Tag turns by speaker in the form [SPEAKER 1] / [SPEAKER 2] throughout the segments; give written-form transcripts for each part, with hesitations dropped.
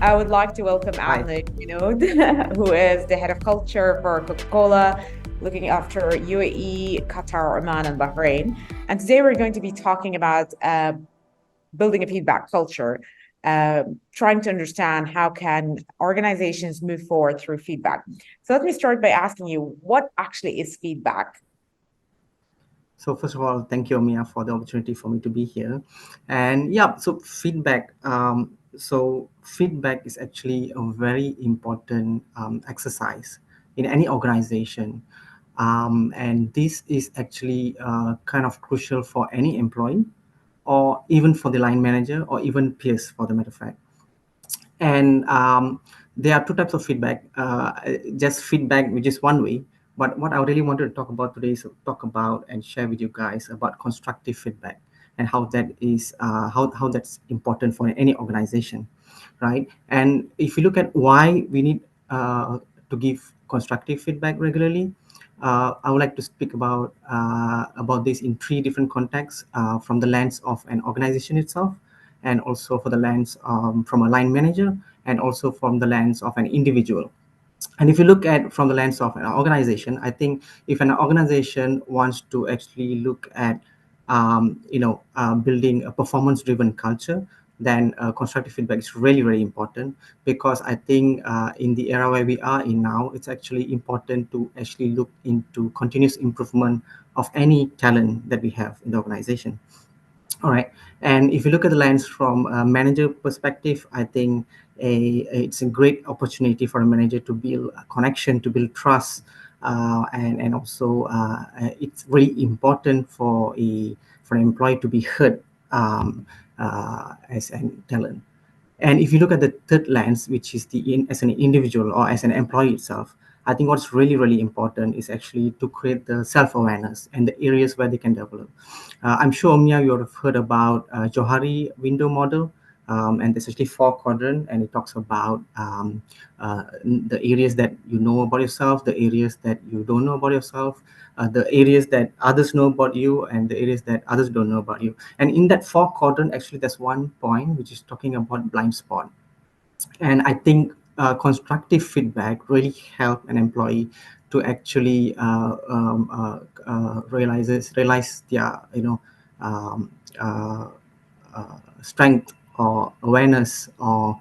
[SPEAKER 1] I would like to welcome
[SPEAKER 2] Hi.
[SPEAKER 1] Avinesh, Vinod, who is the head of culture for Coca-Cola, looking after UAE, Qatar, Oman, and Bahrain. And today we're going to be talking about building a feedback culture, trying to understand how can organizations move forward through feedback. So let me start by asking you, what actually is feedback?
[SPEAKER 2] So first of all, thank you, Amia, for the opportunity for me to be here. And yeah, so feedback. Feedback is actually a very important exercise in any organization, and this is actually kind of crucial for any employee, or even for the line manager, or even peers, for the matter of fact. And there are two types of feedback. Just feedback, which is one way. But what I really wanted to talk about today is talk about and share with you guys about constructive feedback and how that is how that's important for any organization, right? And if you look at why we need to give constructive feedback regularly, I would like to speak about this in three different contexts, from the lens of an organization itself, and also for the lens from a line manager, and also from the lens of an individual. And if you look at from the lens of an organization, I think if an organization wants to actually look at building a performance driven culture, then constructive feedback is really, really important, because I think in the era where we are in now, it's actually important to actually look into continuous improvement of any talent that we have in the organization. All right. And if you look at the lens from a manager perspective, I think it's a great opportunity for a manager to build a connection, to build trust, and also it's really important for an employee to be heard as a talent. And if you look at the third lens, which is as an individual or as an employee itself, I think what's really, really important is actually to create the self-awareness and the areas where they can develop. I'm sure, Omnia, you would have heard about Johari window model, and there's actually four quadrant, and it talks about the areas that you know about yourself, the areas that you don't know about yourself, the areas that others know about you, and the areas that others don't know about you. And in that four quadrant, actually, there's one point which is talking about blind spot. And I think constructive feedback really help an employee to actually realize their um, uh, strength or awareness, or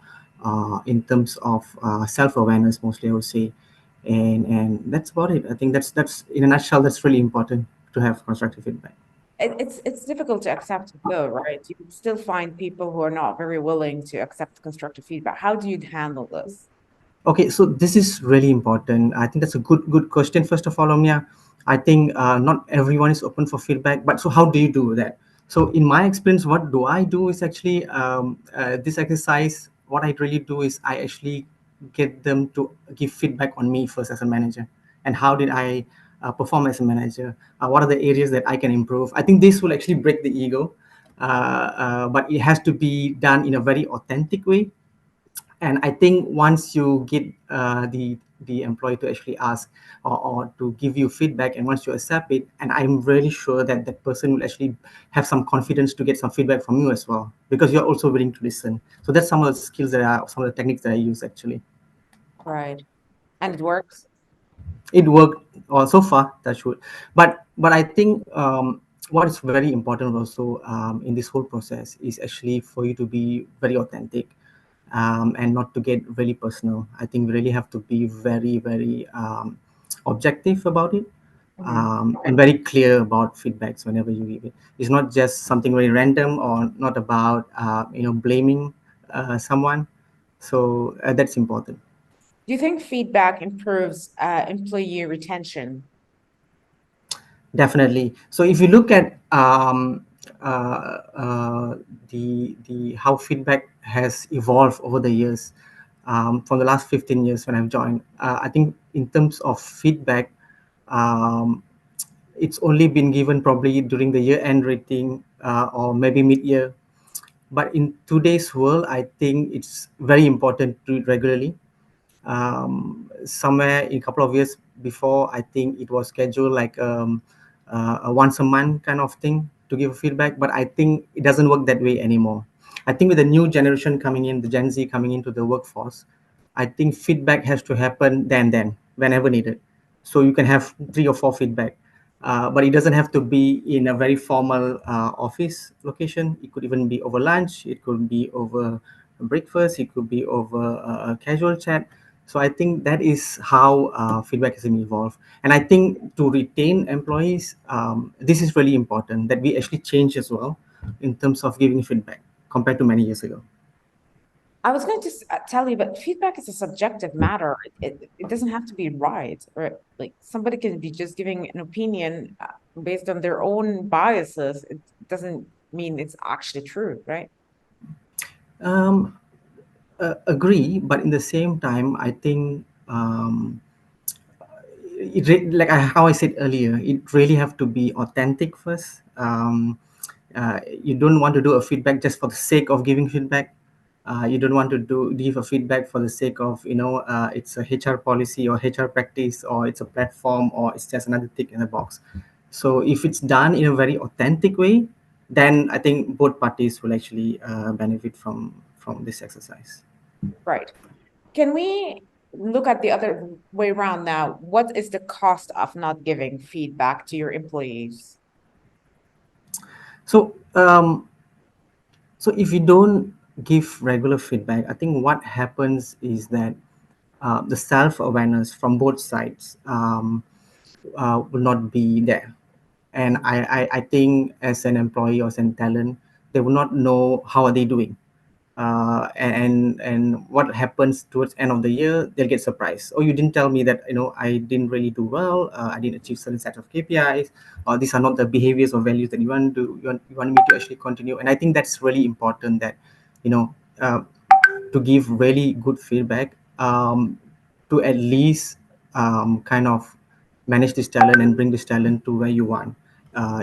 [SPEAKER 2] in terms of self-awareness, mostly I would say. And that's about it. I think that's in a nutshell, that's really important to have constructive feedback.
[SPEAKER 1] It's difficult to accept though, right? You still find people who are not very willing to accept constructive feedback. How do you handle this?
[SPEAKER 2] Okay, so this is really important. I think that's a good question. First of all, Omnia, I think not everyone is open for feedback. But so how do you do that? So in my experience, what do I do is actually this exercise. What I really do is I actually get them to give feedback on me first as a manager, and how did I perform as a manager? What are the areas that I can improve? I think this will actually break the ego, but it has to be done in a very authentic way. And I think once you get the employee to actually ask, or to give you feedback, and once you accept it, and I'm really sure that that person will actually have some confidence to get some feedback from you as well, because you're also willing to listen. So that's some of the skills that are some of the techniques that I use actually.
[SPEAKER 1] Right. And it works.
[SPEAKER 2] It worked so far, that's good. But I think what is very important also in this whole process is actually for you to be very authentic, and not to get really personal. I think we really have to be very, very objective about it,
[SPEAKER 1] Mhm.
[SPEAKER 2] and very clear about feedbacks whenever you give it. It's not just something very random, or not about blaming someone. So that's important.
[SPEAKER 1] Do you think feedback improves employee retention?
[SPEAKER 2] Definitely. So if you look at the how feedback has evolved over the years, from the last 15 years when I've joined, I think in terms of feedback, um, it's only been given probably during the year-end rating, or maybe mid-year. But in today's world, I think it's very important to do it regularly. Somewhere in a couple of years before, I think it was scheduled like a once a month kind of thing to give feedback, but I think it doesn't work that way anymore. I think with the new generation coming in, the Gen Z coming into the workforce, I think feedback has to happen then, whenever needed. So you can have 3 or 4 feedback, but it doesn't have to be in a very formal office location. It could even be over lunch. It could be over breakfast. It could be over a casual chat. So I think that is how feedback has evolved. And I think to retain employees, this is really important that we actually change as well in terms of giving feedback compared to many years ago.
[SPEAKER 1] I was going to tell you, but feedback is a subjective matter. It doesn't have to be right, or like somebody can be just giving an opinion based on their own biases. It doesn't mean it's actually true, right?
[SPEAKER 2] Um, Agree, but in the same time, I think how I said earlier, it really have to be authentic first. You don't want to do a feedback just for the sake of giving feedback. You don't want to give a feedback for the sake of it's a HR policy or HR practice or it's a platform or it's just another tick in the box. So if it's done in a very authentic way, then I think both parties will actually benefit from this exercise.
[SPEAKER 1] Right. Can we look at the other way around now? What is the cost of not giving feedback to your employees?
[SPEAKER 2] So if you don't give regular feedback, I think what happens is that the self awareness from both sides will not be there. And I think as an employee or as a talent, they will not know how are they doing. And what happens towards end of the year, they'll get surprised. Oh, you didn't tell me that I didn't really do well. I didn't achieve certain set of KPIs, or these are not the behaviors or values that you want me to actually continue. And I think that's really important that you know uh, to give really good feedback, to at least kind of manage this talent and bring this talent to where you want,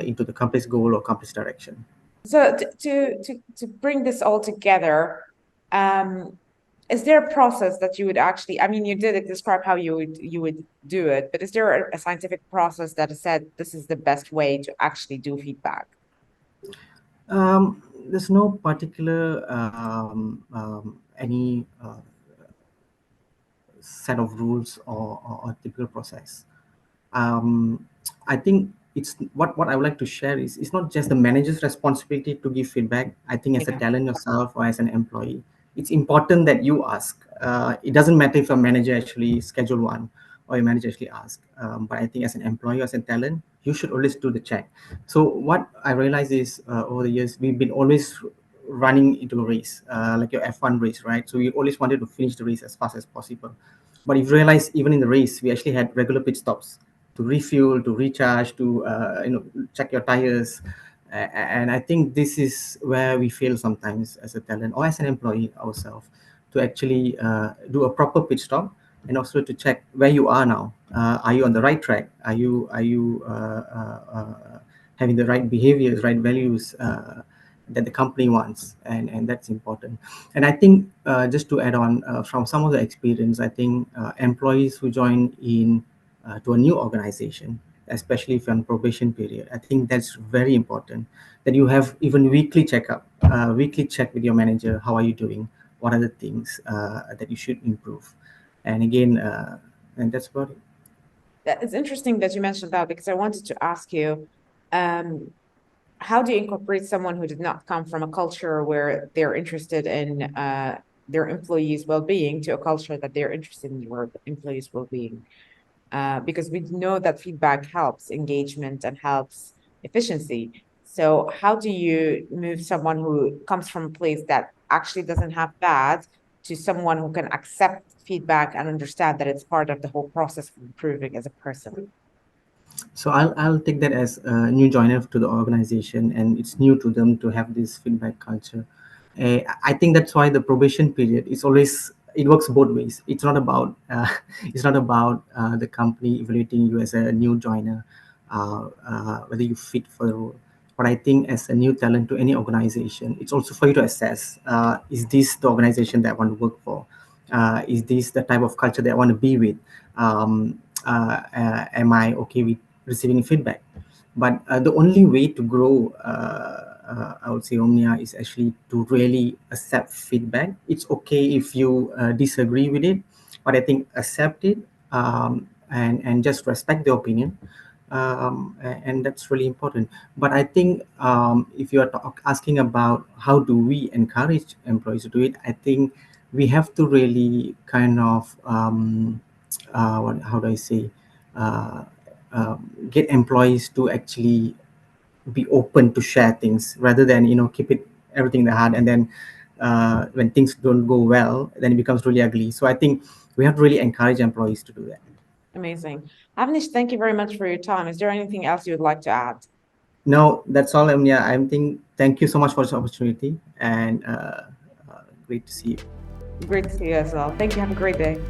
[SPEAKER 2] into the company's goal or company's direction.
[SPEAKER 1] So to bring this all together, um, is there a process that you would actually, I mean, you did describe how you would do it, but is there a scientific process that has said this is the best way to actually do feedback?
[SPEAKER 2] There's no particular any set of rules or typical process. um, I think it's what I would like to share is it's not just the manager's responsibility to give feedback. I think as a
[SPEAKER 1] Yeah.
[SPEAKER 2] talent yourself or as an employee, it's important that you ask. It doesn't matter if a manager actually schedule one or a manager actually ask. But I think as an employee, as a talent, you should always do the check. So what I realize is over the years we've been always running into a race, like your F1 race, right? So we always wanted to finish the race as fast as possible. But if you realize, even in the race, we actually had regular pit stops to refuel, to recharge, to check your tires. And I think this is where we fail sometimes as a talent or as an employee ourselves, to actually do a proper pit stop and also to check where you are now. Are you on the right track? Are you having the right behaviors, right values that the company wants? And that's important. And I think just to add on from some of the experience, I think employees who join in to a new organization, especially if you're on probation period, I think that's very important that you have even weekly checkup, weekly check with your manager. How are you doing? What are the things that you should improve? And again, and that's about it.
[SPEAKER 1] It's interesting that you mentioned that because I wanted to ask you, um, how do you incorporate someone who did not come from a culture where they're interested in their employees' well-being to a culture that they're interested in your employees' well-being? Because we know that feedback helps engagement and helps efficiency. So, how do you move someone who comes from a place that actually doesn't have that to someone who can accept feedback and understand that it's part of the whole process of improving as a person?
[SPEAKER 2] So I'll take that as a new joiner to the organization, and it's new to them to have this feedback culture. I think that's why the probation period is always, it works both ways. It's not about it's not about the company evaluating you as a new joiner, whether you fit for the role. But I think as a new talent to any organization, it's also for you to assess: is this the organization that I want to work for? Is this the type of culture that I want to be with? Am I okay with receiving feedback? But the only way to grow I would say, Omnia, is actually to really accept feedback. It's okay if you disagree with it, but I think accept it, and just respect the opinion, and that's really important. But I think, if you are asking about how do we encourage employees to do it, I think we have to really kind of, how do I say, uh, get employees to actually be open to share things rather than, keep it everything in the heart, and then when things don't go well, then it becomes really ugly. So I think we have to really encourage employees to do that.
[SPEAKER 1] Amazing. Avnish, thank you very much for your time. Is there anything else you would like to add?
[SPEAKER 2] No, that's all, Amnia. I think thank you so much for this opportunity, and great to see you.
[SPEAKER 1] Great to see you as well. Thank you. Have a great day.